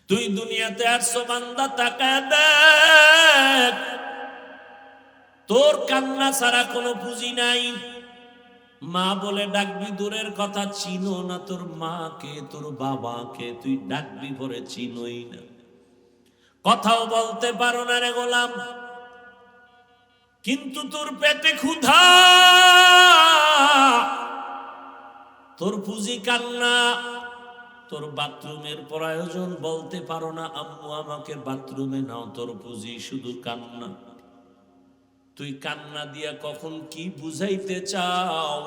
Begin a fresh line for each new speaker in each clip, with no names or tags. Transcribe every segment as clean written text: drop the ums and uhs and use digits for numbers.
তুই দুনিয়াতে আসছো বান্দা, তাকায় দেখ, তোর কান্না ছাড়া কোনো পুঁজি নাই। মা বলে ডাকবি দূরের কথা, চিনো না তোর মাকে, তোর বাবাকে তুই ডাকবি পরে চিনোই না। কথাও বলতে পারো না রে গোলাম, কিন্তু তোর পেটে ক্ষুধা, তোর পুঁজি কান্না। তোর বাথরুমের প্রয়োজন, বলতে পারো না আম্মু আমাকে বাথরুমে নাও, তোর পুঁজি শুধু কান্না। তুই কান্না দিয়া কখন কি বুঝাইতে চাও,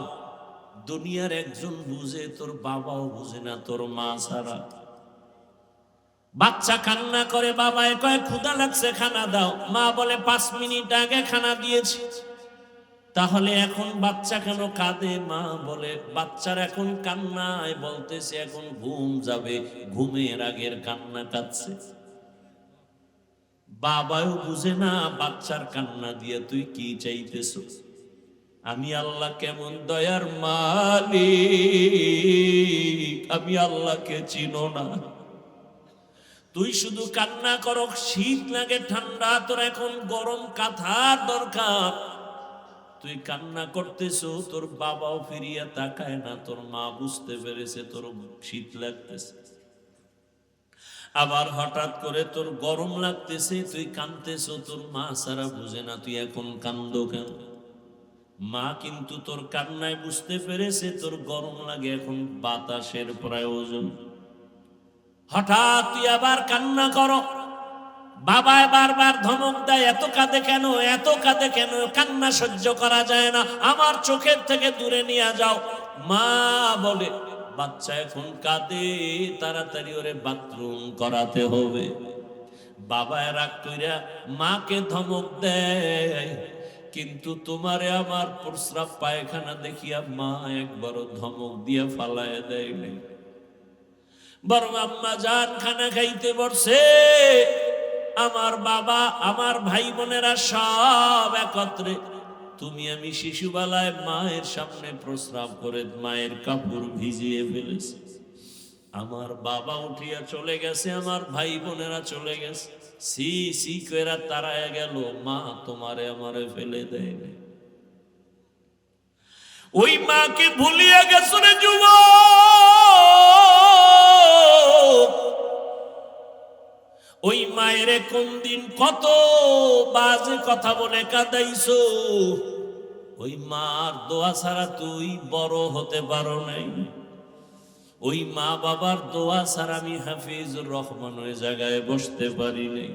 দুনিয়ার একজন বুঝে, তোর বাবাও বুঝে না, তোর মা ছাড়া। বাচ্চা কান্না করে, বাবায় কয় ক্ষুধা লাগছে খানা দাও, মা বলে 5 মিনিট আগে খানা দিয়েছি। তাহলে এখন বাচ্চা কেন কাঁদে? মা বলে বাচ্চার এখন কান্নায় বলতেছে এখন ঘুম যাবে, ঘুমের আগের কান্না কাঁদছে। বাবাও বুঝে না বাচ্চার কান্না দিয়ে তুই কি চাইতেছ। আমি আল্লাহ কেমন দয়ার মালিক, আমি আল্লাহকে চিনো না। তুই শুধু কান্না করো, শীত লাগে ঠান্ডা, তোর এখন গরম কাঁথার দরকার। তুই কান্না করতেছো, তোর বাবাও ফিরিয়া তাকায় না, তোর মা বুঝতে পেরেছে তোর শীত লাগতেছে। আবার হঠাৎ করে তোর গরম লাগতেছে, তুই কাঁদতেছো, তোর মা সারা বুঝে না তুই এখন কান্দো কেন। মা কিন্তু তোর কান্নায় বুঝতে পেরেছে তোর গরম লাগে, এখন বাতাসের প্রয়োজন। হঠাৎ তুই আবার কান্না করো, বাবা বারবার ধমক দেয়, এত কাঁদে কেন, এত কাঁদে কেন, কান্না সহ্য করা যায় না, আমার চোখের থেকে দূরে নিয়ে যাও। মা বলে বাচ্চা এখন কাঁদে, তাড়াতাড়ি ওরে বাথরুম করাতে হবে। বাবা রাগ কইরা মাকে ধমক দেয়, কিন্তু তোমারে আমার প্রস্রাব পায়খানা দেখিয়া মা একবারও ধমক দিয়া ফালায় দেয় নাই। বরং আম্মা জান খানা খাইতে বসে, আমার বাবা আমার ভাই বোনেরা সব একত্রে, তুমি আমি শিশুবেলায় মায়ের সামনে প্রস্রাব করে মায়ের কাপড় ভিজিয়ে ফেলেছি। আমার বাবা উঠিয়া চলে গেছে, আমার ভাই বোনেরা চলে গেছে, সি সি কইরা তারায় গেল, মা তোমারে আমারে ফেলে দেয় না। ওই মাকে ভুলিয়া গেছো রে যুবক। ওই মায়ের কোন দিন কত বাজে কথা বলে কাঁদাইছো। ওই মার দোয়া ছাড়া তুই বড় হতে পারো নাই। ওই মা বাবার দোয়া ছাড়া আমি হাফিজুর রহমান ওই জায়গায় বসতে পারি নাই।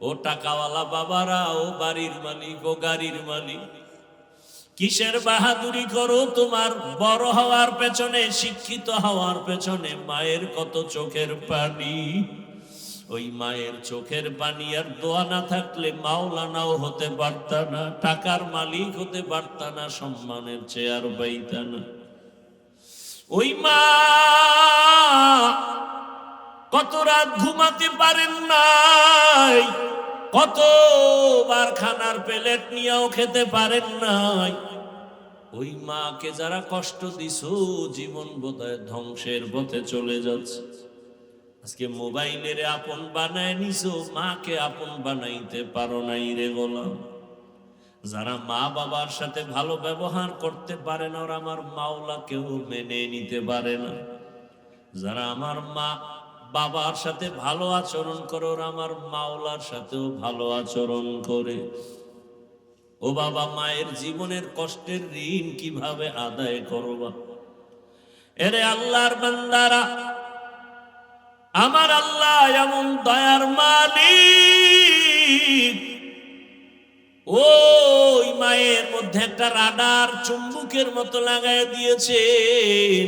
ও টাকাওয়ালা বাবারা, ও বাড়ির মালিক, ও গাড়ির মালিক, কিসের বাহাদুরি করো? তোমার বড় হওয়ার পেছনে, শিক্ষিত হওয়ার পেছনে মায়ের কত চোখের পানি। ওই মায়ের চোখের পানি আর দোয়া না থাকলে মাওলানাও হতে পারতা না, টাকার মালিক হতে পারতা না, সম্মানের চেয়ার পাইতা না। ওই মা কত রাত ঘুমাতে পারেন নাই, কতবার খানার প্লেট নিয়েও খেতে পারেন নাই। ওই মাকে যারা কষ্ট দিছো, জীবন বোধহয় ধ্বংসের পথে চলে যাচ্ছে। আজকে মোবাইলের আপন বানায় নিছো, মাকে আপন বানাইতে পারো নাই রে গোলাম। যারা মা বাবার সাথে ভালো ব্যবহার করতে পারে না, ওরা আমার মাওলাকেও মেনে নিতে পারে না। যারা আমার মা বাবার সাথে ভালো আচরণ করে, ওরা আমার মাওলার সাথেও ভালো আচরণ করে। ও বাবা, মায়ের জীবনের কষ্টের ঋণ কিভাবে আদায় করবা? এরে আল্লাহর বান্দারা, আমার আল্লাহ এমন দয়ার মালিক, ওই মায়ের মধ্যে একটা রাডার চুম্বকের মতো লাগায় দিয়েছেন।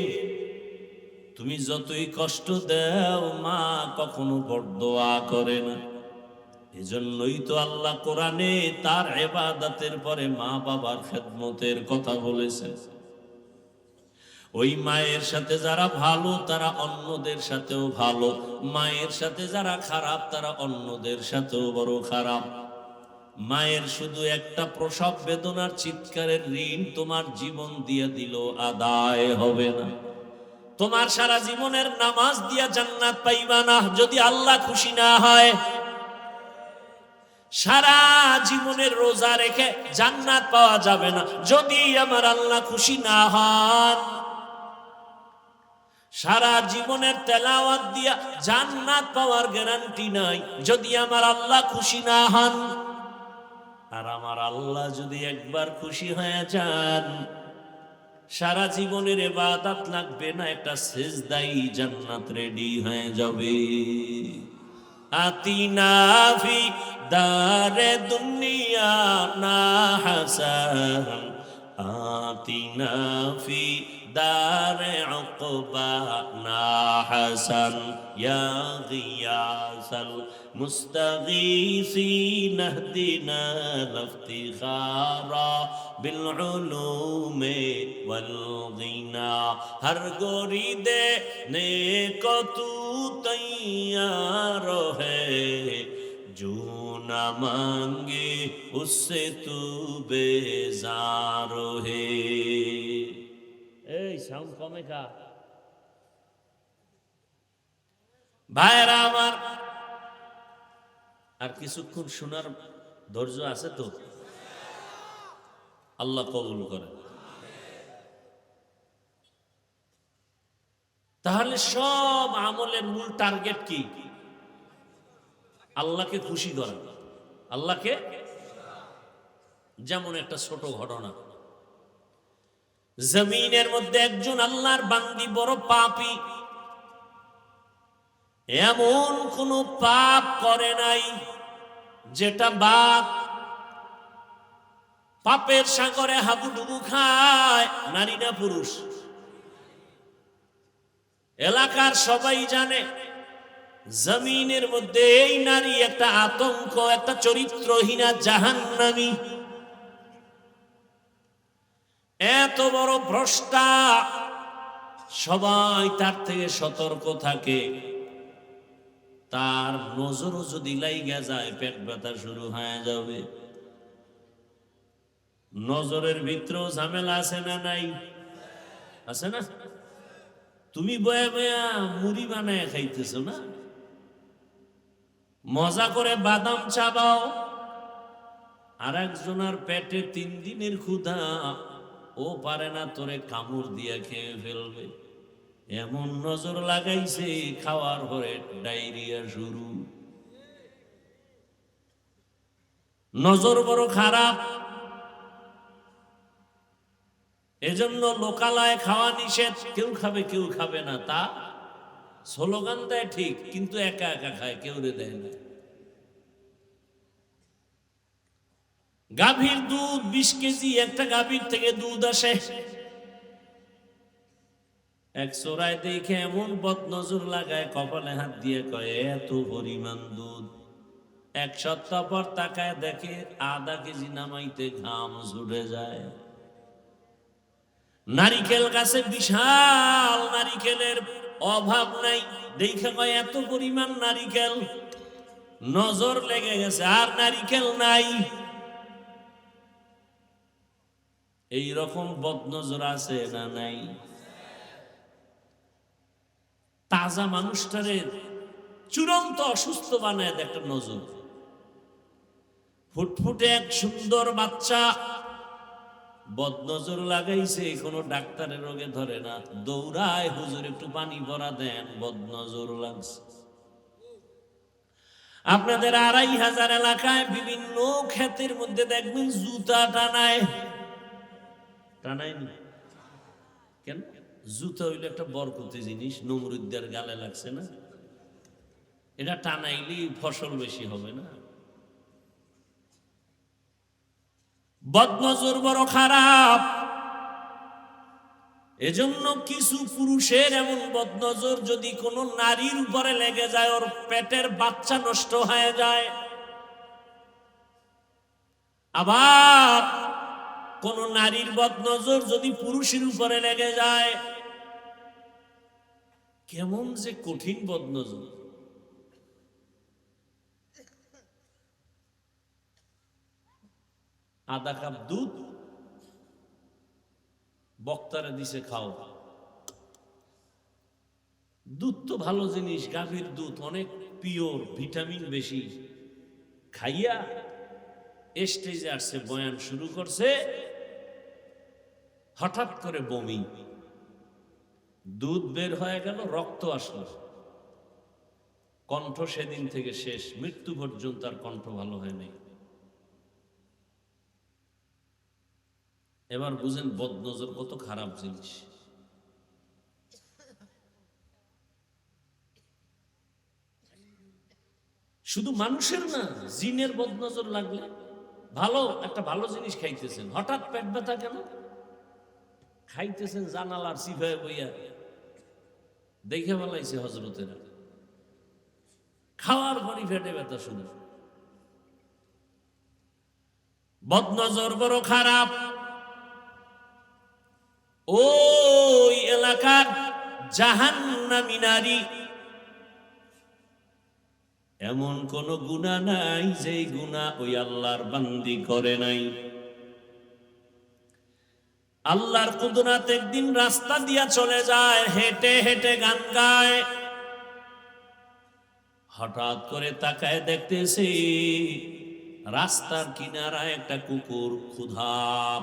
তুমি যতই কষ্ট দাও, মা কখনো বরদোয়া করে না। এজন্যই তো আল্লাহ কোরআনে তার ইবাদতের পরে মা বাবার খেদমতের কথা বলেছে। ওই মায়ের সাথে যারা ভালো, তারা অন্যদের সাথেও ভালো। মায়ের সাথে যারা খারাপ, তারা অন্যদের সাথেও বড় খারাপ। মায়ের শুধু একটা প্রসব বেদনার চিৎকারের ঋণ তোমার জীবন দিয়ে দিল আদায় হবে না। তোমার সারা জীবনের নামাজ দিয়া জান্নাত পাইবা না যদি আল্লাহ খুশি না হয়। সারা জীবনের রোজা রেখে জান্নাত পাওয়া যাবে না যদি আমার আল্লাহ খুশি না হন। সারা জীবনের তেলাওয়াত দিয়া জান্নাত পাওয়ার গ্যারান্টি নাই যদি আমার আল্লাহ খুশি না হন। আর আমার আল্লাহ যদি একবার খুশি হয়ে যান, সারা জীবনের ইবাদত লাগবে না, একটা সিজদাই জান্নাত রেডি হয়ে যাবে। আতিনা ফি দারে দুনিয়া না হাসান, আতিনা ফি দারে উকবা না হাসান, ইয়া গিয়াসাল মুস্তাগীসিন ইহদিনা লিফতিখারা বিল উলুমে ওয়াল গিনা। হর গোরি দে নে কো তু তৈয়ার है, जो न मांगे उससे तू बेजार है। এই সাউন্ড কমে কা ভাইরা আমার, আর কিছুক্ষণ শোনার ধৈর্য আছে তো? আল্লাহ কবুল করে। তাহলে সব আমলের মূল টার্গেট কি? আল্লাহকে খুশি করা, আল্লাহকে। যেমন একটা ছোট ঘটনা, জমিনের মধ্যে একজন আল্লাহর বান্দি বড় পাপী, এমন কোন পাপ করে নাই যেটা বাপ পাপের সাগরে হাবুডুবু খায়, নারী না পুরুষ। এলাকার সবাই জানে জমিনের মধ্যে এই নারী একটা আতঙ্ক, একটা চরিত্রহীনা জাহান্নামী, এত বড় ভ্রষ্টা। সবাই তার থেকে সতর্ক থাকে। তার নজরও যদি লাইগা যায় পেট ব্যথা শুরু হয়ে যাবে। নজরের ভিতরেও ঝামেলা আছে না নাই? আছে না? তুমি বয়া বয়া মুড়ি বানায় খাইতেছো না, মজা করে বাদাম চাবাও, আর একজনের পেটে 3 দিনের ক্ষুধা, ও পারে না তোরে কামড় দিয়ে খেয়ে ফেলবে। এমন নজর লাগাইছে, খাওয়ার পরে ডায়রিয়া শুরু। নজর বড় খারাপ। এজন্য লোকালয়ে খাওয়া নিষেধ, কেউ খাবে কেউ খাবে না, তা স্লোগান দেয় ঠিক, কিন্তু একা একা খায়, কেউ রে দেয় না। গাভীর দুধ 20 কেজি, একটা গাভীর থেকে দুধ আসে। এক চোরাই দেখে এমন বদনজর লাগায়, কপালে হাত দিয়ে কয় এত পরিমাণ দুধ। 1 সপ্তাহ পর তাকায় দেখে আধা কেজি নামাইতে ঘাম ছুটে যায়। নারিকেল গাছে বিশাল নারিকেলের অভাব নাই, দেখে কয় এত পরিমাণ নারিকেল। নজর লেগে গেছে, আর নারিকেল নাই। এই রকম বদনজর আছে না নাই? তাজা মানুষটারে চূড়ান্ত অসুস্থ বানায় একটা নজর। ফুটফুটে এক সুন্দর বাচ্চা, বদনজর লাগাইছে, কোনো ডাক্তারের রোগে ধরে না, দৌড়ায় হুজুর একটু পানি ভরা দেন, বদনজর লাগছে। আপনাদের 2500 এলাকায় বিভিন্ন ক্ষেতের মধ্যে দেখবেন জুতা টানায়। টানায়নি কেন? জুতা হইলে একটা বরকতি জিনিস, নমরুদ্দের গালে লাগছে না, এটা টানাইলি ফসল বেশি হবে না। বদনজর বড় খারাপ। এজন্য কিছু পুরুষের এমন বদনজর যদি কোনো নারীর উপরে লেগে যায়, ওর পেটের বাচ্চা নষ্ট হয়ে যায়। আবার কোন নারীর বদনজর যদি পুরুষের উপরে লেগে যায়, কেমন যে কঠিন বদনজর। আধা কাপ দুধ বক্তারে দিছে খাও, দুধ তো ভালো জিনিস, গাভীর দুধ অনেক পিওর, ভিটামিন বেশি। খাইয়া স্টেজে আসছে, বয়ান শুরু করছে, হঠাৎ করে বমি, দুধ বের হয়ে গেল, রক্ত আসলো, কণ্ঠ সেদিন থেকে শেষ, মৃত্যু পর্যন্ত আর কণ্ঠ ভালো হয় নাই। এবার বুঝেন বদনজর কত খারাপ জিনিস। শুধু মানুষের না, জিনের বদনজর লাগলে, ভালো একটা ভালো জিনিস খাইতেছেন, হঠাৎ পেট ব্যথা কেন? খাইতেছেন জানালার সিফায় বইয়া, দেখে বলাইছে হজরতেরা, খাওয়ার পরই পেটে ব্যথা শুরু। বদনজর বড় খারাপ। ওই এলাকার জাহান্নামী নারী, এমন কোন গুনাহ নাই যে গুনাহ ওই আল্লাহর বান্দি করে নাই। আল্লাহর কুদরত একদিন রাস্তা দিয়া চলে যায়, হেঁটে হেঁটে গান গায়, হঠাৎ করে তাকায় দেখতেছে রাস্তার কিনারায় একটা কুকুর ক্ষুধা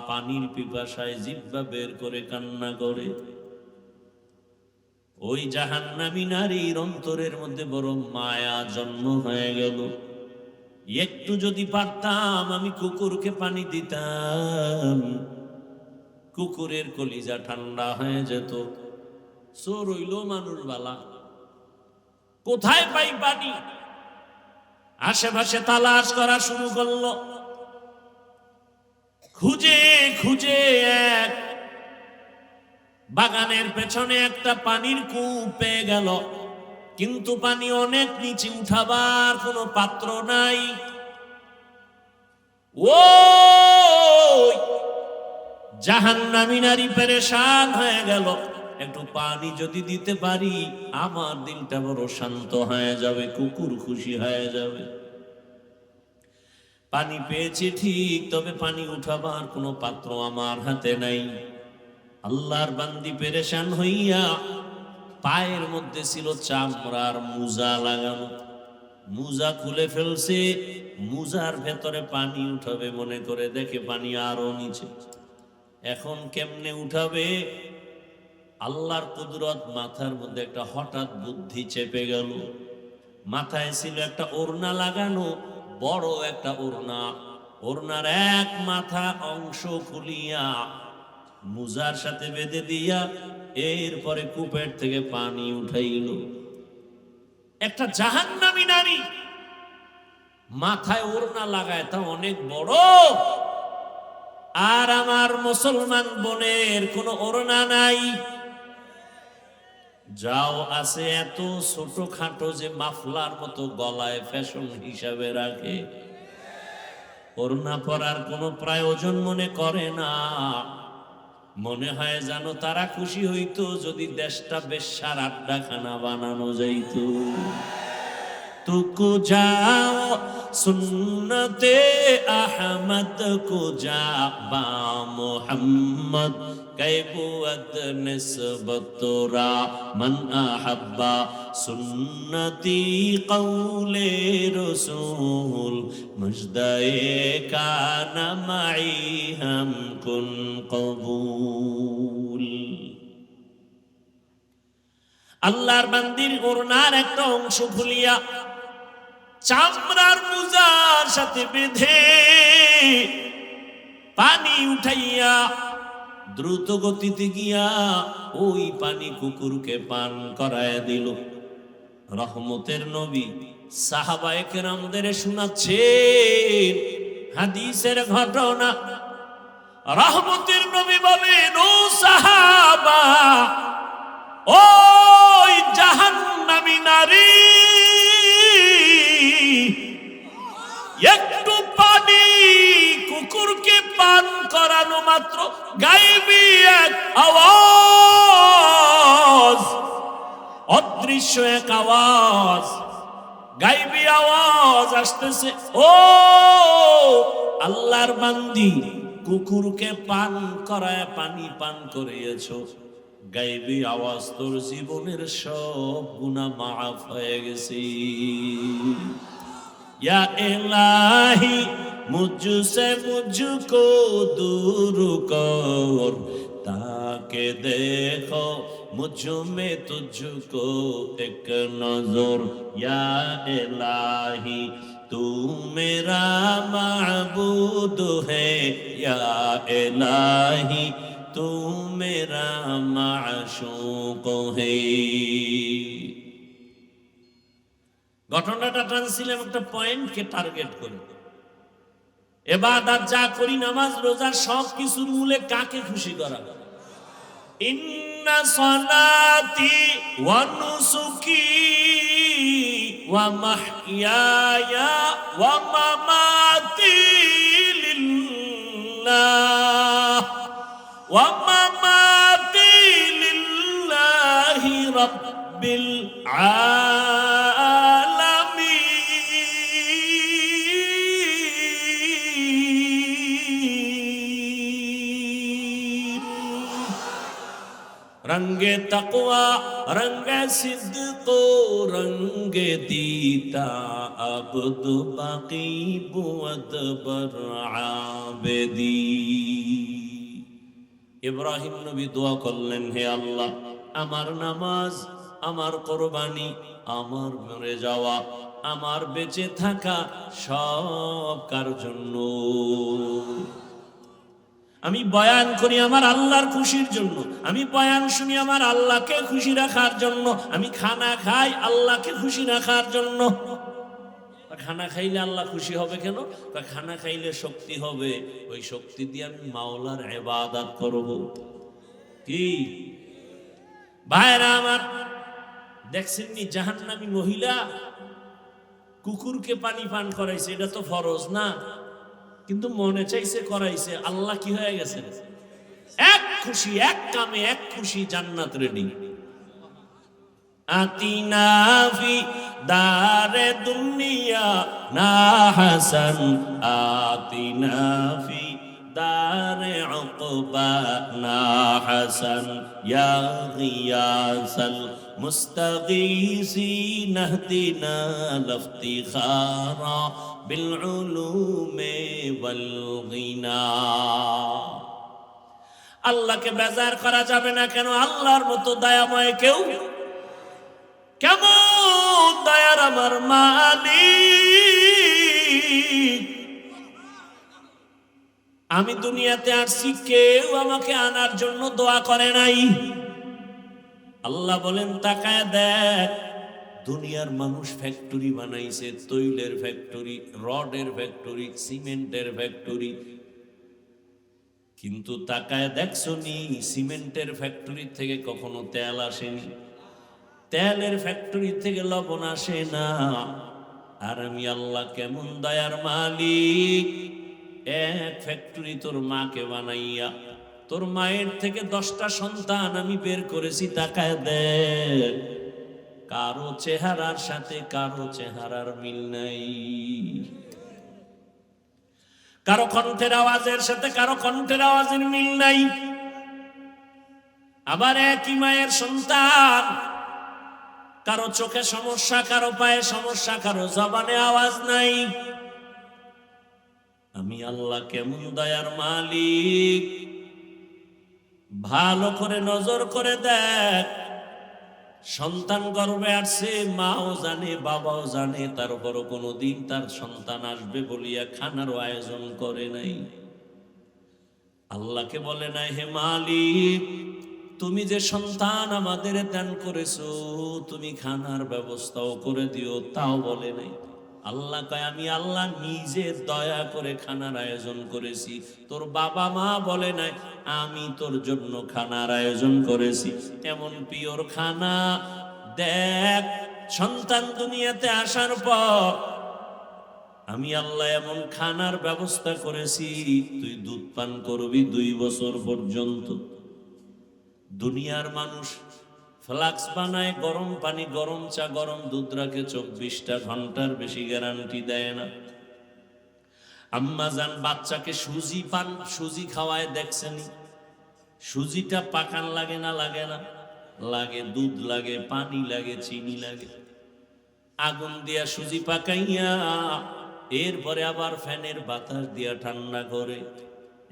পানির পিপাসায় জিহ্বা বের করে কান্না করে। ওই জাহান্নামী নারীর অন্তরের মধ্যে বড় মায়া জন্ম হয়ে গেল। একটু যদি পারতাম আমি কুকুরকে পানি দিতাম, কুকুরের কলিজা ঠান্ডা হয়ে যেত। চোর হইল মানুষ বালা, কোথায় পাই পানি? আশেপাশে তালাশ করা শুরু করলো, খুঁজে খুঁজে এক বাগানের পেছনে একটা পানির কূপ পেয়ে গেল, কিন্তু পানি অনেক নিচে, উঠাবার কোনো পাত্র নাই। ওই জাহান্নামী নারী পেরেশান হয়ে গেল, একটু পানি যদি দিতে পারি আমার দিলটা বড় শান্ত হয়ে যাবে, কুকুর খুশি হয়ে যাবে। পানি পেয়েছি ঠিক, তবে পানি উঠাবার কোনো পাত্র আমার হাতে নাই। আল্লাহর বান্দি পেরেশান হইয়া, পায়ের মধ্যে ছিল চামড়ার মুজা লাগানো, মুজা খুলে ফেলছে, মুজার ভেতরে পানি উঠাবে মনে করে, দেখে পানি আরো নিচে। এখন কেমনে উঠাবে? আল্লাহর কুদরত, মাথার মধ্যে একটা হঠাৎ বুদ্ধি চেপে গেল। মাথায় ছিল একটা ওড়না লাগানো, বড় একটা ওড়না, ওড়নার এক মাথা অংশ খুলিয়া মুজার সাথে বেঁধে দিয়া এরপরে কূপের থেকে পানি উঠাইল। একটা জাহান্নামী নারী মাথায় ওড়না লাগায়, তা অনেক বড়, আর আমার মুসলমান বোনের কোনো ওড়না নাই। যাও আছে এত ছোটখাটো যে মাফলার মতো গলায় ফ্যাশন হিসাবে রাখে, ওড়না পরার কোনো প্রয়োজন মনে করে না। মনে হয় জানো তারা খুশি হইতো যদি দেশটা বেশ্যার আড্ডাখানা বানানো যাইত। तुको जाओ सुन्नते अहमद को जा बा मोहम्मद कैबुअद निस्बतुरा मन अहब्बा सुन्नती कौले रसूल मजदाए काना माई हम कुन कबूल। আল্লাহর বান্দির ওড়নার একটা অংশ খুলিয়া চামড়ার মুজার সাথে বেঁধে পানি উঠাইয়া দ্রুত গতিতে গিয়া ওই পানি কুকুরকে পান করায় দিল। রহমতের নবী সাহাবায়ে কেরামদের শোনাচ্ছেন হাদিসের ঘটনা। রহমতের নবী বলেন, ও সাহাবা, ওই জাহান্নামী নারী একটু পানি কুকুরকে পান করানো মাত্র গায়েবী এক আওয়াজ, অদৃশ্য এক আওয়াজ, গায়েবী আওয়াজ আসতেছে, ও আল্লাহর বান্দি, কুকুরকে পান করায় পানি পান করিয়েছো, গাইবি আওয়াজ তোর জীবনের সব গুনাহ মাফ হয়ে গেছে। या इलाही मुझसे मुझको दूर कर, ताके देखो मुझ में तुझको एक नजर। या इलाही तू मेरा माबूद है, या इलाही तू मेरा माशूक है। ঘটনাটা টানছিলাম একটা পয়েন্টকে টার্গেট করে। ইবাদত যা করি, নামাজ রোজা, সব কিছুর মূলে কাকে খুশি করা? ইন্না সালাতি ওয়া নুসুকি ওয়া মাহইয়ায়া ওয়া মামাতি লিল্লাহ ওয়া মামাতি লিল্লাহি রাব্বিল रंगे तकवा रंगे सिद्को रंगे दीता अब्द बाकी बुअद बर आबदी। इब्राहिम नबी दुआ करलेन, हे अल्लाह আমার নামাজ, আমার কোরবানি, আমার মরে যাওয়া, আমার বেঁচে থাকা সব কার জন্য? আমি বয়ান করি আমার আল্লাহর খুশির জন্য, আমি বয়ান শুনি আমার আল্লাহকে খুশি রাখার জন্য, আমি খানা খাই আল্লাহকে খুশি রাখার জন্য। খানা খাইলে আল্লাহ খুশি হবে কেন? খানা খাইলে শক্তি হবে, ওই শক্তি দিয়ে আমি মাওলার ইবাদত করব। কি ভাইরা আমার, দেখছেননি জাহান্নামী মহিলা কুকুরকে পানি পান করাইছে, এটা তো ফরজ না, কিন্তু মনে চাইছে করাইছে। আল্লাহ কি হয়ে গেছে? এক খুশি, এক কামে এক খুশি, জান্নাত রেডি। আতিনা ফি দারে দুনিয়া না হাসান, আতিনা ফি দারে উকবা না হাসান, ইয়া গিয়াসাল মুস্তাগীসিন ইহদিনা লিফতিখারা বিলউলুমে ওয়াল গিনা। আল্লাহকে বেজার করা যাবে না কেন? আল্লাহর মতো দয়াময় কেউ? কেমন দয়ার আমার মালিক! আমি দুনিয়াতে আসছি, কেউ আমাকে আনার জন্য দোয়া করে নাই। আল্লাহ বলেন, তাকায় দেখ, দুনিয়ার মানুষ ফ্যাক্টরি বানাইছে, তৈলের ফ্যাক্টরি, রডের ফ্যাক্টরি, সিমেন্টের ফ্যাক্টরি, কিন্তু তাকায় দেখছো নি সিমেন্টের ফ্যাক্টরি থেকে কখনো তেল আসেনি, তেলের ফ্যাক্টরি থেকে লবণ আসে না। আর আমি আল্লাহ কেমন দয়ার মালিক! এক ফ্যাক্টরি তোর মাকে বানাইয়া, তোর মায়ের থেকে 10টা সন্তান আমি বের করেছি। তাকায় দেখ, কারো চেহারার সাথে কারো চেহারার মিল নাই, কারো কণ্ঠের আওয়াজের সাথে কারো কণ্ঠের আওয়াজের মিল নাই। আবার একই মায়ের সন্তান, কারো চোখে সমস্যা, কারো পায়ে সমস্যা, কারো জবানে আওয়াজ নাই। আমি আল্লাহ কেমন দয়ার মালিক! ভালো করে নজর করে দেখ, সন্তান গর্ভে আসছে, মাও জানে বাবাও জানে, তারপরও কোনোদিন তার সন্তান আসবে বলিয়া খানারও আয়োজন করে নাই। আল্লাহকে বলে নাই, হে মালিক, তুমি যে সন্তান আমাদের দান করেছো, তুমি খানার ব্যবস্থাও করে দিও, তাও বলে নাই। আল্লাহ কয়, আমি আল্লাহ নিজে দয়া করে খানার আয়োজন করেছি। তোর বাবা মা বলে নাই, আমি তোর জন্য খানার আয়োজন করেছি। এমন পিওর খানা দেখ, সন্তান দুনিয়াতে আসার পর আমি আল্লাহ এমন খানার ব্যবস্থা করেছি, তুই দুধ পান করবি 2 বছর পর্যন্ত। দুনিয়ার মানুষ ফ্লাক্স বানায়, গরম পানি, গরম চা, গরম দুধ রাখে, 24টা ঘন্টার বেশি গ্যারান্টি দেয় না। আম্মা জান বাচ্চাকে সুজি খাওয়ায় দেখছেনি? সুজিটা পাকান লাগে না লাগে না? লাগে। দুধ লাগে, পানি লাগে, চিনি লাগে। আগুন দিয়া সুজি পাকাইয়া এরপরে আবার ফ্যানের বাতাস দিয়া ঠান্ডা করে,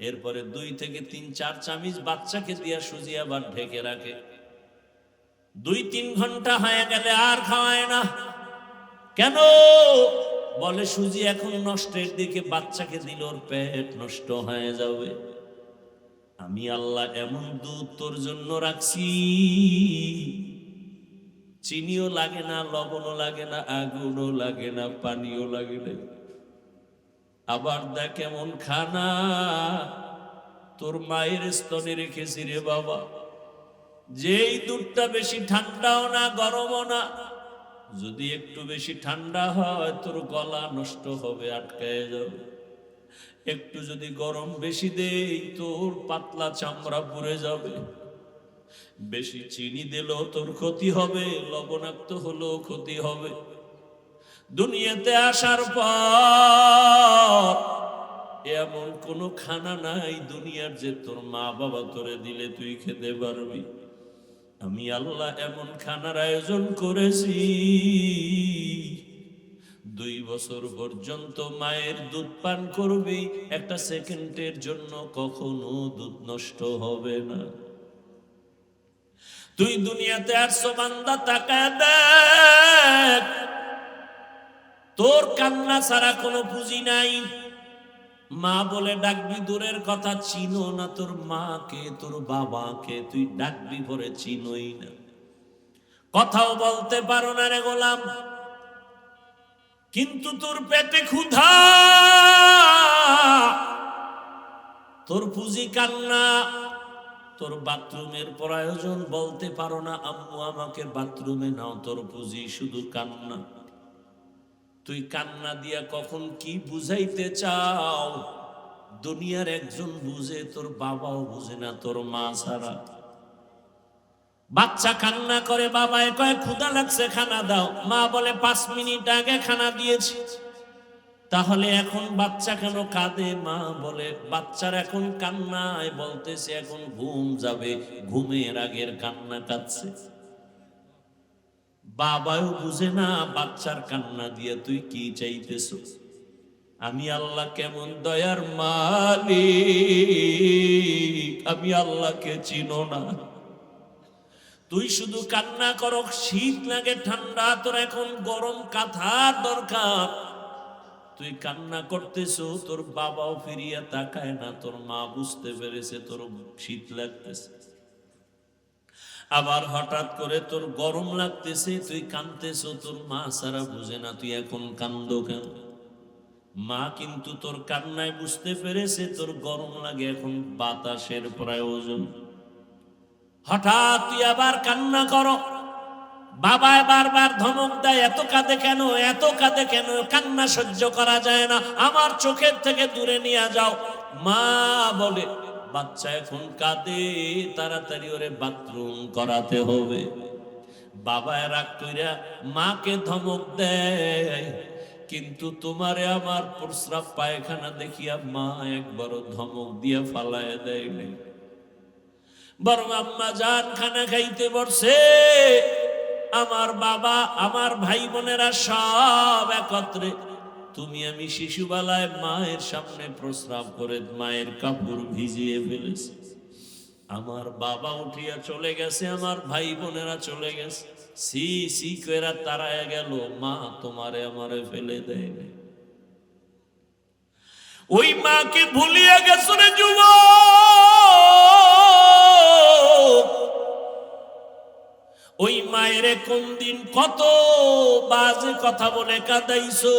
এরপরে 2 থেকে 3 4 চামচ বাচ্চাকে দিয়া সুজি আবার ঢেকে রাখে। 2-3 ঘন্টা হয়ে গেলে আর খাওয়ায় না। কেন? বলে সুজি এখন নষ্টের দিকে, বাচ্চাকে দিল ওর পেট নষ্ট হয়ে যাবে। আমি আল্লাহ এমন দুধ তোর জন্য রাখছি, চিনিও লাগে না, লবণও লাগে না, আগুনও লাগে না, পানিও লাগে না। আবার দেখ এমন খানা তোর মায়ের স্তনে রেখেছি রে বাবা, যেই দুধটা বেশি ঠান্ডাও না গরমও না। যদি একটু বেশি ঠান্ডা হয় তোর গলা নষ্ট হবে, আটকায় যাবে। একটু যদি গরম বেশি দেই তোর পাতলা চামড়া পুড়ে যাবে। বেশি চিনি দিলেও তোর ক্ষতি হবে, লবণাক্ত হলেও ক্ষতি হবে। দুনিয়াতে আসার পর এমন কোনো খানা নাই দুনিয়ার যে তোর মা বাবা তোরে দিলে তুই খেতে পারবি। আমি আল্লাহ এমন খানার আয়োজন করেছি, 2 বছর পর্যন্ত মায়ের দুধ পান করবি, একটা সেকেন্ডের জন্য কখনো দুধ নষ্ট হবে না। তুই দুনিয়াতে আসছো বান্দা, তাকায় দেখ, তোর কান্না ছাড়া কোনো পুঁজি নাই। মা বলে ডাকবি দূরের কথা, চিনো না তোর মাকে, তোর বাবাকে তুই ডাকবি পরে চিনোই না। কথাও বলতে পারো না রে গোলাম, কিন্তু তোর পেটে ক্ষুধা, তোর পুঁজি কান্না। তোর বাথরুমের প্রয়োজন, বলতে পারো না আম্মু আমাকে বাথরুমে নাও, তোর পুঁজি শুধু কান্না। তুই কান্না দিয়া কখন কি বুঝাইতে চাও দুনিয়ার একজন বুঝে, তোর বাবাও বুঝে না তোর মা ছাড়া। বাচ্চা কান্না করে, বাবায় কয় ক্ষুধা লাগছে খানা দাও, মা বলে 5 মিনিট আগে খানা দিয়েছি। তাহলে এখন বাচ্চা কেন কাঁদে? মা বলে বাচ্চার এখন কান্নায় বলতেছে এখন ঘুম যাবে, ঘুমের আগের কান্না কাঁদছে। বাবাও বুঝে না বাচ্চার কান্না দিয়ে তুই কি চাইতেছ। আমি আল্লাহ কেমন দয়ার মালিক, আমি আল্লাহকে চিনো না। তুই শুধু কান্না করো, শীত লাগে ঠান্ডা, তোর এখন গরম কাঁথার দরকার। তুই কান্না করতেছো, তোর বাবাও ফিরিয়া তাকায় না, তোর মা বুঝতে পেরেছে তোর শীত লাগতেছে। আবার হঠাৎ করে তোর গরম লাগতেছে, তুই কাঁদতেছো, তোর মা সারা বুঝে না তুই এখন কান্দো কেন। মা কিন্তু তোর কান্নায় বুঝতে পেরেছে তোর গরম লাগে, এখন বাতাসের প্রয়োজন। হঠাৎ তুই আবার কান্না করো, বাবা বারবার ধমক দেয়, এত কাঁদে কেন, এত কাঁদে কেন, কান্না সহ্য করা যায় না, আমার চোখের থেকে দূরে নিয়ে যাও। মা বলে বাচ্চা এখন কাঁদে, তাড়াতাড়ি ওরে বাথরুম করাতে হবে। বাবা রাগ কইরা মাকে ধমক দেয়, কিন্তু তোমারে আমার প্রস্রাব পায়খানা দেখিয়া মা একবারও ধমক দিয়া ফালায় দেয় নাই। বরং আম্মা জান খানা খাইতে বসে, আমার বাবা আমার ভাই বোনেরা সব একত্রে, তুমি আমি শিশুবেলায় মায়ের সামনে প্রস্রাব করে মায়ের কাপড় ভিজিয়ে ফেলেছি। আমার বাবা উঠিয়া চলে গেছে, আমার ভাই বোনেরা চলে গেছে, সি সি কইরা তারায় গেল, মা তোমারে আমারে ফেলে দেয় না। ওই মাকে ভুলিয়া গেছো রে যুবক। ওই মায়ের কোন দিন কত বাজে কথা বলে কাঁদাইছো।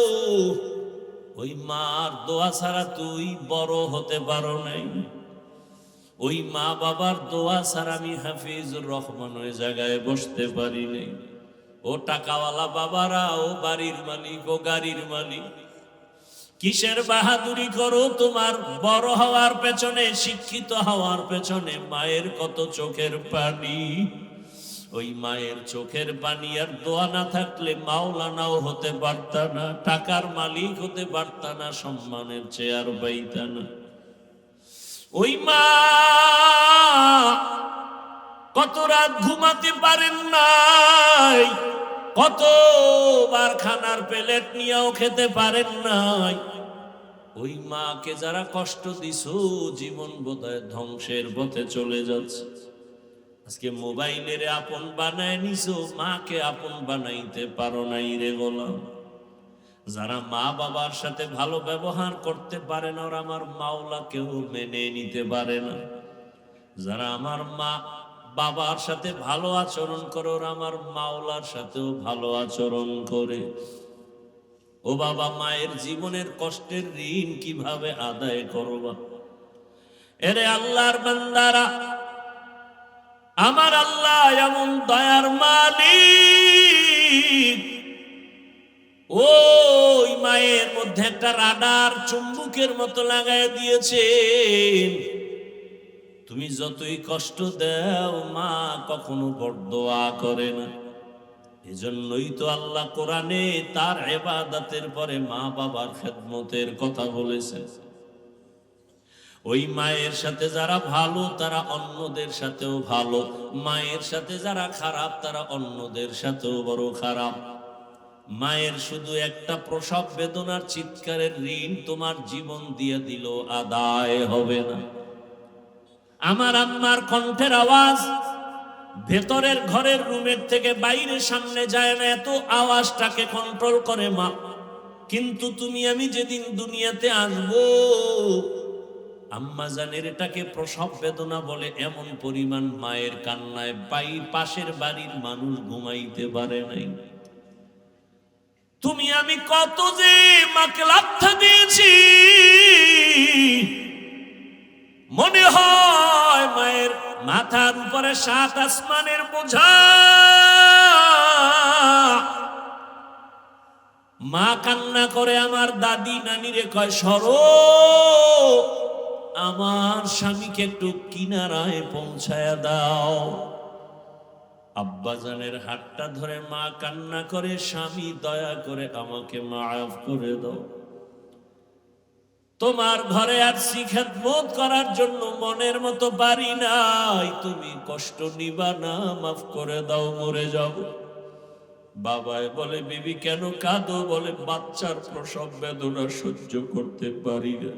ওই মার দোয়া ছাড়া তুই বড় হতে পারো নাই। ওই মা বাবার দোয়া ছাড়া আমি হাফিজুর রহমান ওই জায়গায় বসতে পারি নাই। ও টাকাওয়ালা বাবারা, ও বাড়ির মালিক, ও গাড়ির মালিক, কিসের বাহাদুরি করো? তোমার বড় হওয়ার পেছনে, শিক্ষিত হওয়ার পেছনে মায়ের কত চোখের পানি। ওই মায়ের চোখের পানি আর দোয়া না থাকলে মাওলানাও হতে পারতা না, টাকার মালিক হতে পারতা না, সম্মানের চেয়ার পাইতা না। ওই মা কত রাত ঘুমাতে পারেন নাই, কতবার খানার প্লেট নিয়েও খেতে পারেন নাই। ওই মাকে যারা কষ্ট দিছো, জীবন বোধহয় ধ্বংসের পথে চলে যাচ্ছে। আজকে মোবাইলের আপন বানায় নিছো, মাকে আপন বানাইতে পারো নাই রে গোলাম। যারা মা বাবার সাথে ভালো ব্যবহার করতে পারে না, ওরা আমার মাওলাকেও মেনে নিতে পারে না। যারা আমার মা বাবার সাথে ভালো আচরণ করে, ওরা আমার মাওলার সাথেও ভালো আচরণ করে। ও বাবা, মায়ের জীবনের কষ্টের ঋণ কিভাবে আদায় করবা? এরে আল্লাহর বান্দারা, আমার আল্লাহ এমন দয়ার মালিক, ওই মায়ের মধ্যে একটা রাডার চুম্বকের মতো লাগায় দিয়েছেন। তুমি যতই কষ্ট দাও, মা কখনো বরদোয়া করে না। এজন্যই তো আল্লাহ কোরআনে তার ইবাদতের পরে মা বাবার খেদমতের কথা বলেছেন। ওই মায়ের সাথে যারা ভালো, তারা অন্যদের সাথেও ভালো। মায়ের সাথে যারা খারাপ, তারা অন্যদের সাথেও বড় খারাপ। মায়ের শুধু একটা প্রসব বেদনার চিৎকারের ঋণ তোমার জীবন দিয়ে দিল আদায় হবে না। আমার আম্মার কণ্ঠের আওয়াজ ভেতরের ঘরের রুমের থেকে বাইরে সামনে যায় না, এত আওয়াজটাকে কন্ট্রোল করে মা। কিন্তু তুমি আমি যেদিন দুনিয়াতে আসবো, আম্মা জানের এটাকে প্রসব বেদনা বলে। এমন পরিমাণ মায়ের কান্নায় পাশের বাড়ির মানুষ ঘুমাইতে পারে নাই। তুমি আমি কত যে মাকে লাথা দিয়েছি, মনে হয় মায়ের মাথার উপরে 7 আসমানের বোঝা। মা কান্না করে আমার দাদি নানিরে কয়, সরো, আমার স্বামীকে একটু কিনারায় পৌঁছায়া দাও। আব্বাজানের হাতটা ধরে মা কান্না করে, স্বামী দয়া করে আমাকে মাফ করে দাও। তোমার ঘরে আসছি খেদমত করার জন্য, মনের মতো পারি নাই, তুমি কষ্ট নিবা না, মাফ করে দাও, মরে যাব। বাবাই বলে, বিবি কেন কাঁদো? বলে, বাচ্চার প্রসব বেদনা সহ্য করতে পারি না।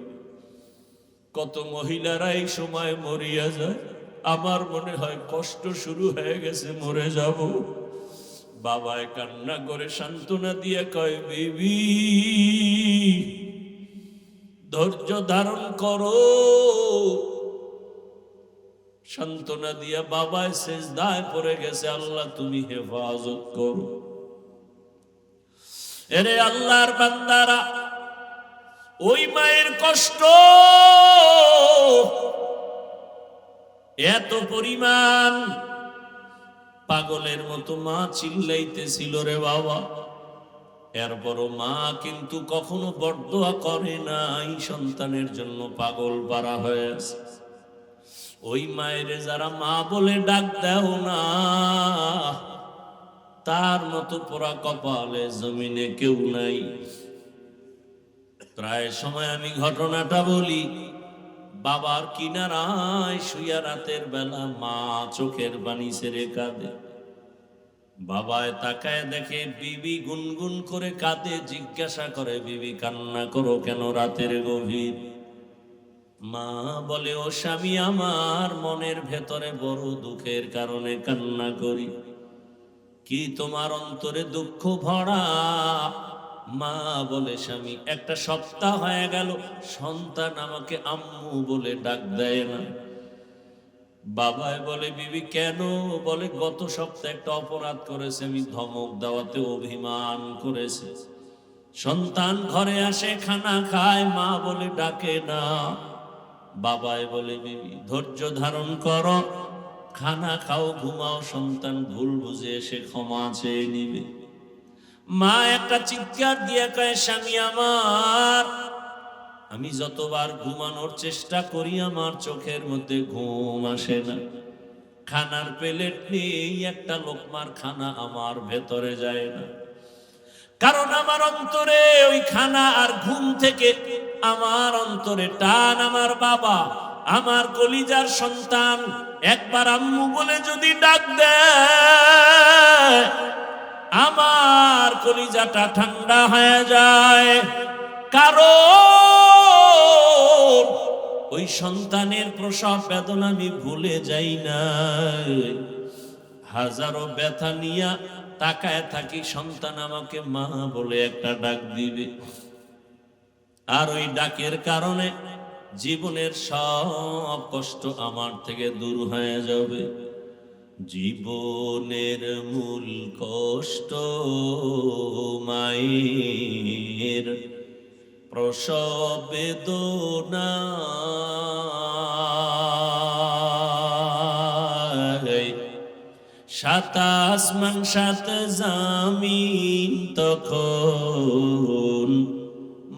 কত মহিলারা এই সময় মরিয়া যায়, আমার মনে হয় কষ্ট শুরু হয়ে গেছে, মরে যাব। বাবায় কান্না করে সান্ত্বনা দিয়ে কয়, বিবি ধৈর্য ধারণ করো। সান্ত্বনা দিয়া বাবায় সেজদায় পড়ে গেছে, আল্লাহ তুমি হেফাজত করো। এরে আল্লাহর বান্দারা, ওই মায়ের কষ্ট এত পরিমাণ, পাগলের মতো মা চিল্লাইতেছিল রে বাবা। এরপরও মা কিন্তু কখনো বরদোয়া করে নাই, সন্তানের জন্য পাগল পারা হয়ে আছে। ওই মায়ের যারা মা বলে ডাক দাও না, তার মতো পোড়া কপালে জমিনে কেউ নাই। প্রায় সময় আমি ঘটনাটা বলি, বাবার কিনারায় শুইয়া রাতের বেলা মা চোখের পানি ছেড়ে কাঁদে। বাবায় তাকায় দেখে বিবি গুনগুন করে কাঁদে। জিজ্ঞাসা করে, বিবি কান্না করো কেন রাতের গভীর? মা বলে, ও স্বামী আমার, মনের ভেতরে বড় দুঃখের কারণে কান্না করি। কি তোমার অন্তরে দুঃখ ভরা? মা বলে, স্বামী, একটা সপ্তাহ হয়ে গেল সন্তান আমাকে আম্মু বলে ডাক দেয় না। বাবাই বলে, বিবি কেন? বলে, গত সপ্তাহে একটা অপরাধ করেছে, আমি ধমক দেওয়াতে অভিমান করেছে। সন্তান ঘরে আসে, খানা খায়, মা বলে ডাকে না। বাবাই বলে, বিবি ধৈর্য ধারণ করো, খানা খাও, ঘুমাও, সন্তান ভুল বুঝে এসে ক্ষমা চেয়ে নিবে। মা একটা চিৎকার দিয়ে কয়, স্বামী আমার, আমি যতবার ঘুমানোর চেষ্টা করি আমার চোখের মধ্যে ঘুম আসে না। খানার প্লেট নেই, একটা লোকমার খানা আমার ভেতরে যায় না। কারণ আমার অন্তরে ওই খানা আর ঘুম থেকে আমার অন্তরে টান আমার বাবা, আমার কলিজার সন্তান একবার আম্মু বলে যদি ডাক দেয়, আমার কলিজাটা ঠান্ডা হয়ে যায়। কারণ ওই সন্তানের প্রসব বেদনা আমি ভুলে যাই না। হাজারো ব্যথা নিয়া তাকায় থাকি, সন্তান আমাকে মা বলে একটা ডাক দিবে, আর ওই ডাকের কারণে জীবনের সব কষ্ট আমার থেকে দূর হয়ে যাবে। জীবনের মূল কষ্ট মায়ের প্রসব বেদনা, সাত আসমান সাত জামিন তখন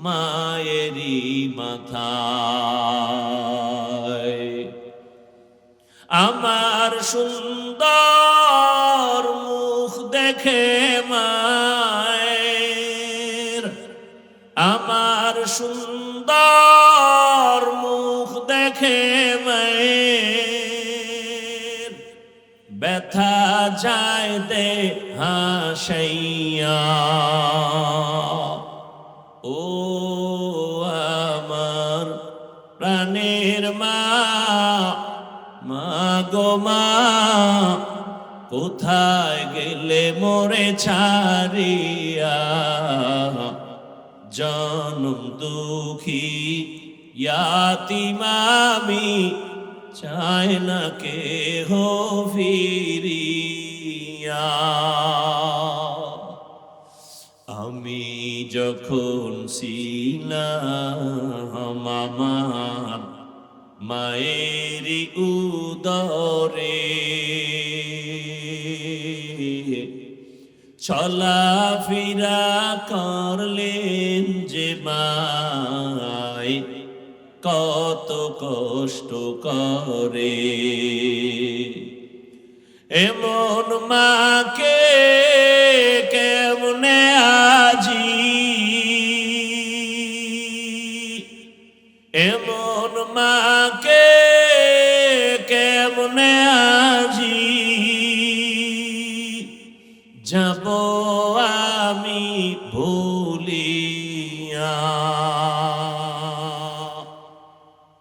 মায়েরই মাথায়। আমার সুন্দর মুখ দেখে মায়ের, আমার সুন্দর মুখ দেখে মায়ের, ব্যথা যায় দে হাসাইয়া। ও আমার প্রাণের মা, মা গো মা, কোথায় গেলে মোরে ছাড়িয়া? জনম দুঃখী ইয়াতীম আমি, চাই না কেহ ফিরিয়া। আমি যখন ছিলাম আমার মায়েরই উদরে, চলাফেরা করলেন যে মাই, কত কষ্ট করে। এমন মাকে কেমনে আজি, এমন মাকে কেমনে আজি যাব আমি ভুলিয়া।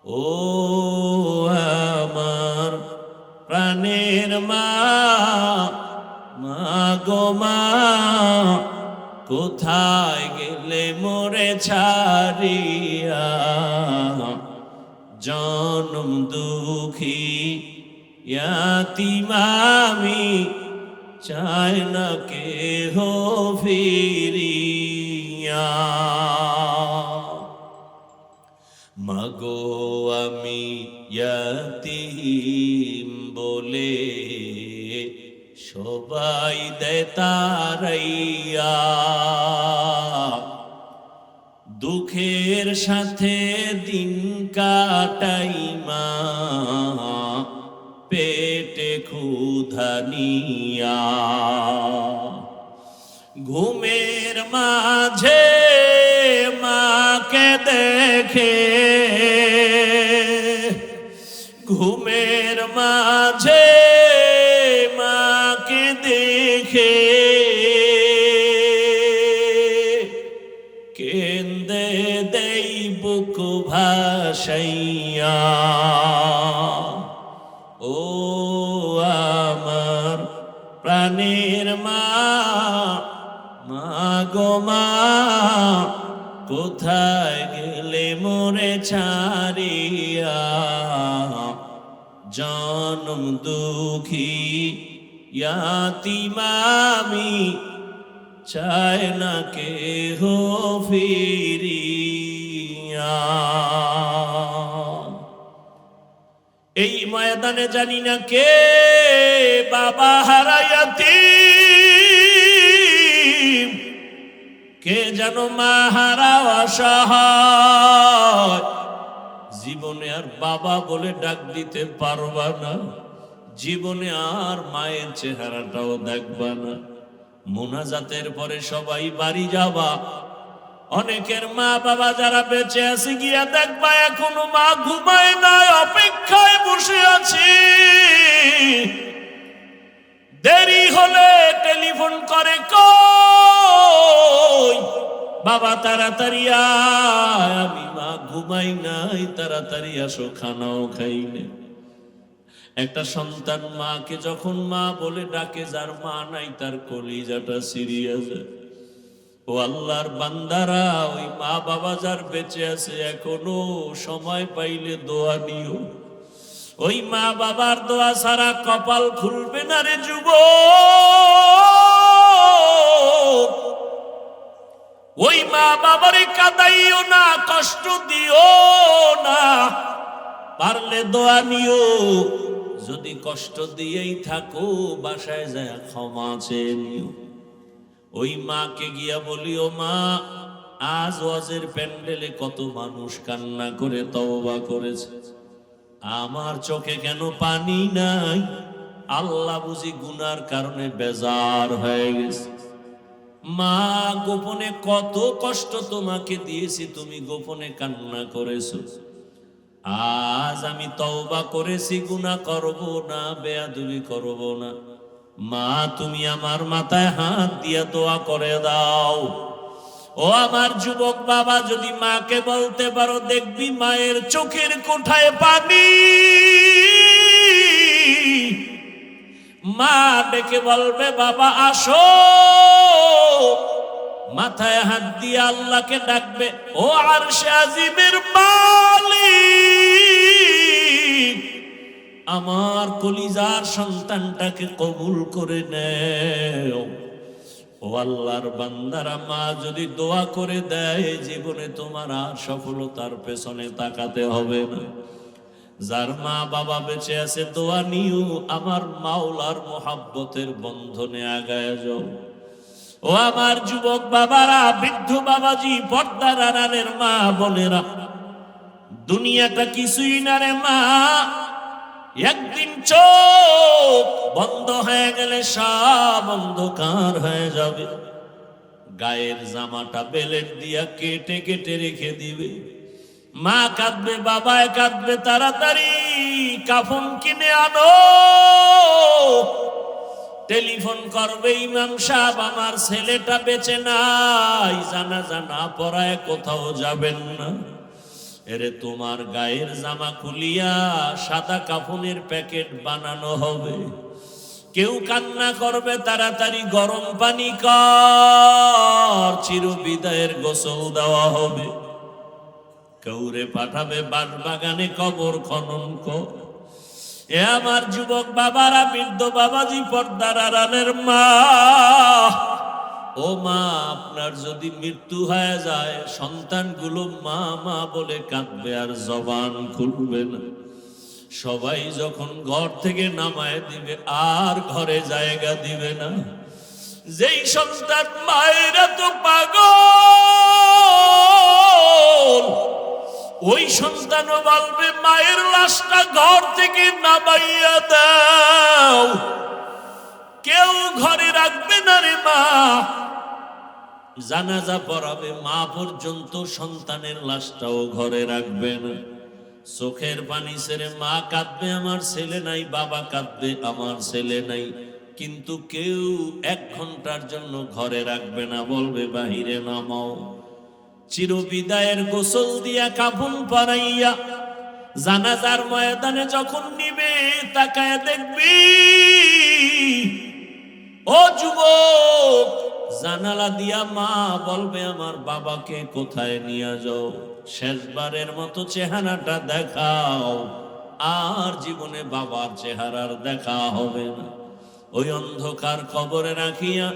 ও আমার প্রাণের মা, মা গো মা, কোথায় গেলে মোরে ছাড়িয়া? জনম দুঃখী ইয়াতীম আমি, চাই না কেহ ফিরিয়া। মাগো আমি ইয়াতীম বলে সবাই দেয় তারাইয়া, দুঃখের সাথে দিন কাটাই মা, পেটে ক্ষুধা নিয়া। ঘুমের মাঝে মাকে দেখে, ঘুমের মাঝে মাকে দেখে, কেন্দে দেই বুক ভাসাইয়া। ও আমার প্রাণের মা, মা গো মা, কোথায় গেলে মোরে ছাড়িয়া? জনম দুঃখী ইয়াতীম আমি, চাই না কেহ ফিরিয়া। এই ময়দানে জানি না কে বাবা হারা ইয়াতীম, কে যেন মা হারা অসহায়। জীবনে আর বাবা বলে ডাক দিতে পারবা না, জীবনে আর মায়ের চেহারাটাও দেখবা না। মোনাজাতের পরে সবাই বাড়ি যাবা, অনেকের মা বাবা যারা বেঁচে আছে গিয়া দেখবা এখনো মা ঘুমায় নাই, অপেক্ষায় বসে আছে। দেরি হলে টেলিফোন করে, কই বাবা তাড়াতাড়ি আয়, আমি মা ঘুমাই নাই, তাড়াতাড়ি আসো, খানাও খাইলে। একটা সন্তান মাকে যখন মা বলে ডাকে, যার মা নাই তার কলিজাটা সিরিয়ে যায়। ও আল্লাহর বান্দারা, ওই মা বাবা যার বেঁচে আছে এখনো সময় পাইলে দোয়া নিও। ওই মা বাবার দোয়া ছাড়া কপাল খুলবে না রে যুবক। ওই মা বাবারে কাঁদাইও না, কষ্ট দিও না, পারলে দোয়া নিও। যদি কষ্ট দিয়েই থাকো বাসায় যায় ক্ষমা চেয়ে নিও। ওই মাকে গিয়া বলিও, মা আজ ওয়াজের প্যান্ডেলে কত মানুষ কান্না করে তওবা করেছে, আমার চোখে কেন পানি নাই? আল্লাহ বুঝি গুনার কারণে বেজার হয়ে গেছে। মা গোপনে কত কষ্ট তোমাকে দিয়েছি, তুমি গোপনে কান্না করেছো। আজ আমি তওবা করেছি, গুনাহ করব না, বেয়াদবি করব না। মা তুমি আমার মাথায় হাত দিয়া দোয়া করে দাও। ও আমার যুবক বাবা, যদি মাকে বলতে পারো, দেখবি মায়ের চোখের কোঠায় পানি। মা ডেকে বলবে, বাবা আসো। মাথায় হাত দিয়ে আল্লাহকে ডাকবে, ও আরশে আজিমের মালিক, আমার কলিজার সন্তানটাকে কবুল করে নেও। ও আল্লাহর বান্দারা, মা যদি দোয়া করে দেয়, জীবনে তোমার আর সফলতার পেছনে তাকাতে হবে না। যার মা বাবা বেঁচে আছে দোয়া নিও, আমার মাওলার মোহাব্বতের বন্ধনে আগায় যাও। ও আমার যুবক বাবারা, বৃদ্ধ বাবাজি, পর্দার আড়ালের মা বোনেরা, দুনিয়াটা কিছুই না রে মা। একদিন চোখ বন্ধ হয়ে গেলে সব অন্ধকার হয়ে যাবে। গায়ের জামাটা বেলেট দিয়া কেটে কেটে রেখে দিবে। মা কাঁদবে, বাবায় কাঁদবে, তাড়াতাড়ি কাফন কিনে আনো। টেলিফোন করবে, ইমাম সাহেব আমার ছেলেটা বেঁচে নাই, জানাজা না পড়ায় কোথাও যাবেন না। এরে তোমার গায়ের জামা খুলিয়া সাদা কাফনের প্যাকেট বানানো হবে। কেউ কান্না করবে, তাড়াতাড়ি গরম পানি কর, চিরবিদায়ের গোসল দেওয়া হবে। কেউরে পাঠাবে বাগানে কবর খনন কর। এ আমার যুবক বাবারা, বৃদ্ধ বাবাজি, পর্দার আড়ালের মা, ও মা, আপনার যদি মৃত্যু হয়ে যায়, সন্তানগুলো মা মা বলে কাঁদবে আর জবান খুলবে না। সবাই যখন ঘর থেকে নামায় দিবে আর ঘরে জায়গা দিবে না। যেই সন্তান মায়ের তো পাগল, ওই সন্তানও বলবে, মায়ের লাশটা ঘর থেকে নামাইয়া দাও। কেউ ঘরে রাখবে না রে মা। জানাজা পড়াবে, মা পর্যন্ত সন্তানের লাশটাও ঘরে রাখবে না। চোখের পানি ছেড়ে মা কাঁদবে, আমার ছেলে নাই, বাবা কাঁদবে, আমার ছেলে নাই, কিন্তু কেউ 1 ঘন্টার জন্য ঘরে রাখবে না, বলবে বাহিরে নামাও। চিরবিদায়ের গোসল দিয়া কাফন পরাইয়া জানাজার ময়দানে যখন নিবে, তাকায় দেখবি ও যুবক, জানালা দিয়া মা বলবে, আমার বাবাকে কোথায় নিয়ে যাও, শেষবারের মতো চেহারাটা দেখাও। আর জীবনে বাবার চেহারার দেখা হবে না। ওই অন্ধকার কবরে রাখিয়া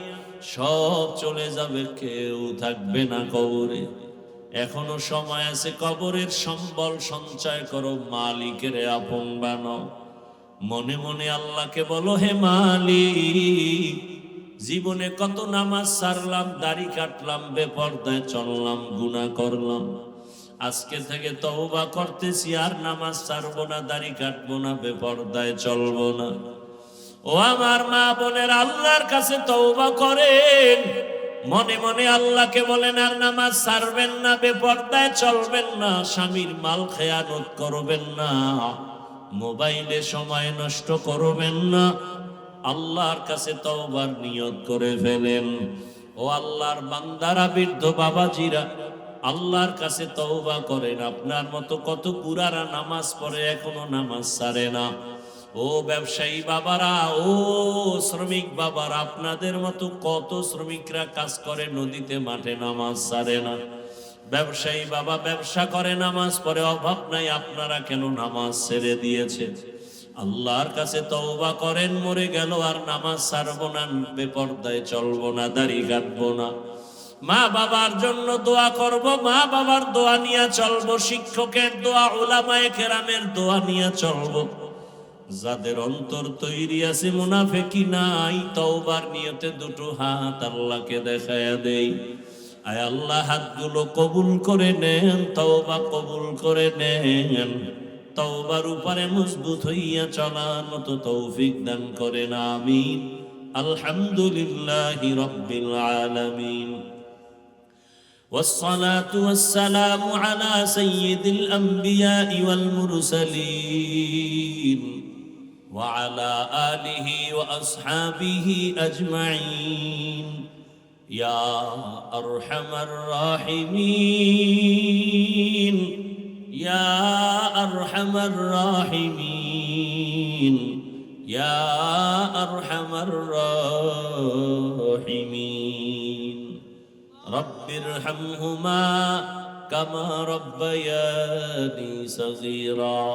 সব চলে যাবে, কেউ থাকবে না কবরে। এখনো সময় আছে, কবরের সম্বল সঞ্চয় করো, মালিকের আপন বানাও। মনে মনে আল্লাহকে বলো, হে মালিক, জীবনে কত নামাজ ছাড়লাম, দাড়ি কাটলাম, বেপরদায় চললাম, গুনাহ করলাম। আজকে থেকে তওবা করতেছি, আর নামাজ ছাড়বো না, দাড়ি কাটবো না, বেপরদায় চলবো না। ও আমার মা বোনের, আল্লাহর কাছে তওবা করেন। মনে মনে আল্লাহকে বলেন আর নামাজ ছাড়বেন না, বেপরদায় চলবেন না, স্বামীর মাল খেয়ানত করবেন না, মোবাইলে সময় নষ্ট করবেন না। আল্লাহর কাছে তওবার নিয়ত করে ফেলেন। ও আল্লাহর বান্দারা, বৃদ্ধ বাবাজিরা, আল্লাহর কাছে তওবা করেন। আপনার মতো কত পুরারা নামাজ পড়ে এখনো নামাজ ছাড়ে না। ও ব্যবসায়ী বাবারা, ও শ্রমিক বাবারা, আপনাদের মতো কত শ্রমিকরা কাজ করে নদীতে মাঠে নামাজ ছাড়ে না। ব্যবসায়ী বাবা ব্যবসা করে নামাজ পড়ে, অভাব নাই, আপনারা কেন নামাজ ছেড়ে দিয়েছেন? আল্লাহর কাছে তওবা করেন। মরে গেল আর নামাজ ছাড়বো না, বেপরদায় চলবো না, দাড়ি কাটবো না, মা বাবার জন্য দোয়া করব, মা বাবার দোয়া নিয়ে চলবো, শিক্ষকের দোয়া, উলামায়ে কেরামের দোয়া নিয়ে চলবো। যাদের অন্তর তৈরি আছে, মুনাফিকি নাই, তওবার নিয়তে দুটো হাত আল্লাহকে দেখায়া দেই। আয় আল্লাহ, হাতগুলো কবুল করে নেন, তওবা কবুল করে নেন। তওবার উপরে মজবুত হইয়া চলার মতো তৌফিক দান করেন, আমিন। আলহামদুলিল্লাহি রাব্বিল আলামিন। والصلاة والسلام على سيد الأنبياء والمرسلين وعلى آله وأصحابه أجمعين يا أرحم الراحمين يا أرحم الراحمين يا أرحم الراحمين رب ارحمهما كما ربياني صغيرا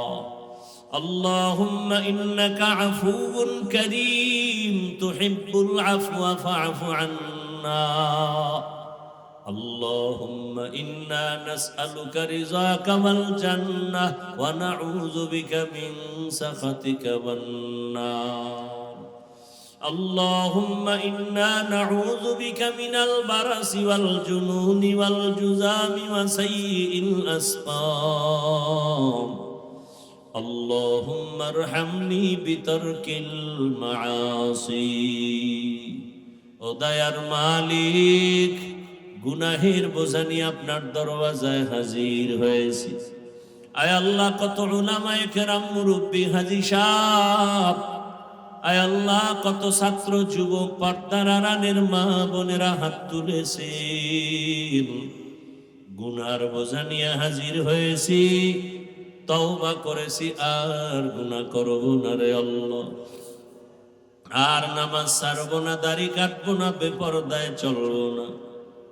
اللهم إنك عفو كريم تحب العفو فاعف عنا اللهم إنا نسألك رضاك والجنة ونعوذ بك من سخطك والنار اللهم إنا نعوذ بك من البرص والجنون والجذام وسيء الأسقام اللهم ارحمني بترك المعاصي ও দয়ার মালিক, গুনাহের বোঝা নিয়ে আপনার দরওয়াজায় হাজির হয়েছি। আয় আল্লাহ, কত উলামায়ে কেরাম, মুরব্বী, হাজী সাহেব, আয় আল্লাহ, কত ছাত্র যুবক, পর্দার আড়ালের মা বোনেরা হাত তুলেছেন। গুনার বোঝা নিয়ে হাজির হয়েছি, তওবা করেছি, আর গুনাহ করব না রে আল্লাহ, আর নামাজ ছাড়বো না, দাড়ি কাটবো না, বেপরদায় চলবো না।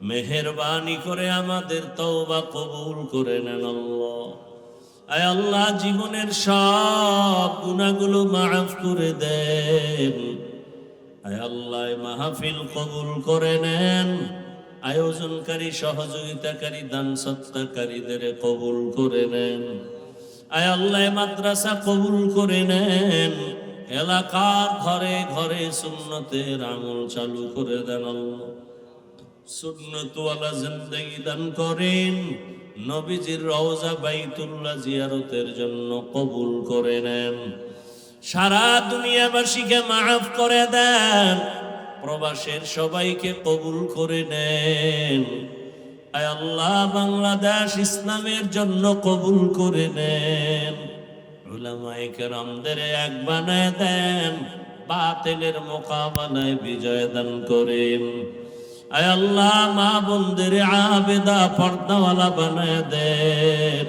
মেহেরবানি করে আমাদের তওবা কবুল করে নেন আল্লাহ। আয় আল্লাহ, জীবনের সব গুনাহগুলো মাফ করে দেন। আয় আল্লাহ, মাহফিল কবুল করে নেন। আয়োজনকারী, সহযোগিতাকারী, দান সৎকারীদের কবুল করে নেন। আয় আল্লাহ, মাদ্রাসা কবুল করে নেন। এলাকার ঘরে ঘরে সুন্নতের আমল চালু করে দেন আল্লাহ। সুন্নতওয়ালা জিন্দেগি দান করেন। নবীজির রওজা বাইতুল্লাহ জিয়ারতের জন্য কবুল করে নেন। সারা দুনিয়াবাসীকে মাফ করে দেন। প্রবাসের সবাইকে কবুল করে নেন। আয় আল্লাহ, বাংলাদেশ ইসলামের জন্য কবুল করে নেন। উলামায়ে কেরামদের এক বানায় দেন। বাতিলের মোকাবেলায় বিজয় দান করেন। আয় আল্লাহ, মা বোনদের আবেদা পর্দাওয়ালা বানায় দেন।